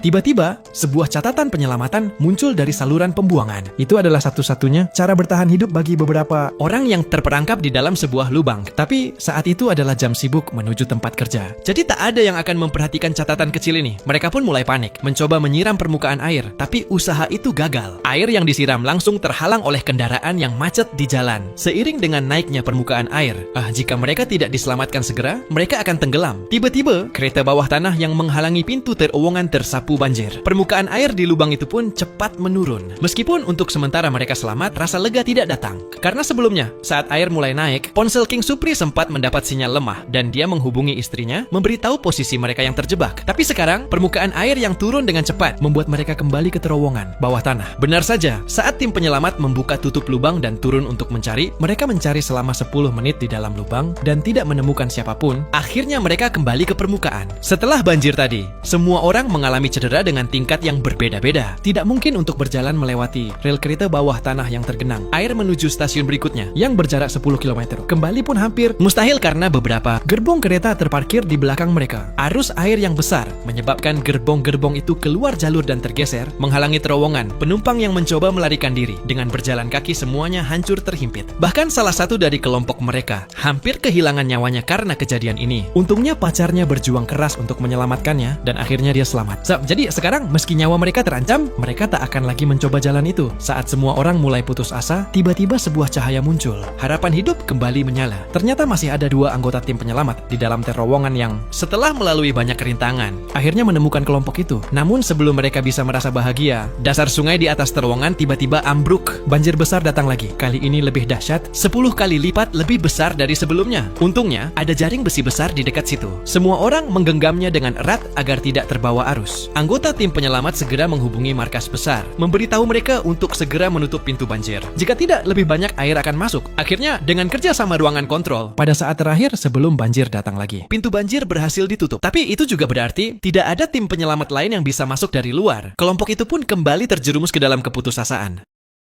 Tiba-tiba, sebuah catatan penyelamatan muncul dari saluran pembuangan. Itu adalah satu-satunya cara bertahan hidup bagi beberapa orang yang terperangkap di dalam sebuah lubang. Tapi saat itu adalah jam sibuk menuju tempat kerja. Jadi tak ada yang akan memperhatikan catatan kecil ini. Mereka pun mulai panik, mencoba menyiram permukaan air. Tapi usaha itu gagal. Air yang disiram langsung terhalang oleh kendaraan yang macet di jalan. Seiring dengan naiknya permukaan air, jika mereka tidak diselamatkan segera, mereka akan tenggelam. Tiba-tiba, kereta bawah tanah yang menghalangi pintu terowongan tersapu banjir. Permukaan air di lubang itu pun cepat menurun. Meskipun untuk sementara mereka selamat, rasa lega tidak datang. Karena sebelumnya, saat air mulai naik, ponsel King Supri sempat mendapat sinyal lemah dan dia menghubungi istrinya, memberitahu posisi mereka yang terjebak. Tapi sekarang, permukaan air yang turun dengan cepat membuat mereka kembali ke terowongan bawah tanah. Benar saja, saat tim penyelamat membuka tutup lubang dan turun untuk mencari, mereka mencari selama 10 menit di dalam lubang dan tidak menemukan siapapun. Akhirnya mereka kembali ke permukaan. Setelah banjir tadi, semua orang mengalami cedera dengan tingkat yang berbeda-beda. Tidak mungkin untuk berjalan melewati rel kereta bawah tanah yang tergenang. Air menuju stasiun berikutnya yang berjarak 10 km. Kembali pun hampir mustahil karena beberapa gerbong kereta terparkir di belakang mereka. Arus air yang besar menyebabkan gerbong-gerbong itu keluar jalur dan tergeser, menghalangi terowongan. Penumpang yang mencoba melarikan diri dengan berjalan kaki semuanya hancur terhimpit. Bahkan salah satu dari kelompok mereka hampir kehilangan nyawanya karena kejadian ini. Untungnya pacarnya berjuang keras untuk menyelamatkannya dan akhirnya dia selamat. Jadi sekarang meski nyawa mereka terancam, mereka tak akan lagi mencoba jalan itu. Saat semua orang mulai putus asa, tiba-tiba sebuah cahaya muncul. Harapan hidup kembali menyala. Ternyata masih ada 2 anggota tim penyelamat di dalam terowongan yang setelah melalui banyak rintangan, akhirnya menemukan kelompok itu. Namun sebelum mereka bisa merasa bahagia, dasar sungai di atas terowongan tiba-tiba ambruk. Banjir besar datang lagi. Kali ini lebih dahsyat, 10 kali lipat lebih besar dari sebelumnya. Untungnya, ada jaring besi besar di dekat situ. Semua orang menggenggamnya dengan erat agar tidak terbawa arus. Anggota tim penyelamat segera menghubungi markas besar, memberitahu mereka untuk segera menutup pintu banjir. Jika tidak, lebih banyak air akan masuk. Akhirnya, dengan kerja sama ruangan kontrol, pada saat terakhir sebelum banjir datang lagi, pintu banjir berhasil ditutup. Tapi itu juga berarti tidak ada tim penyelamat lain yang bisa masuk dari luar. Kelompok itu pun kembali terjerumus ke dalam keputusasaan.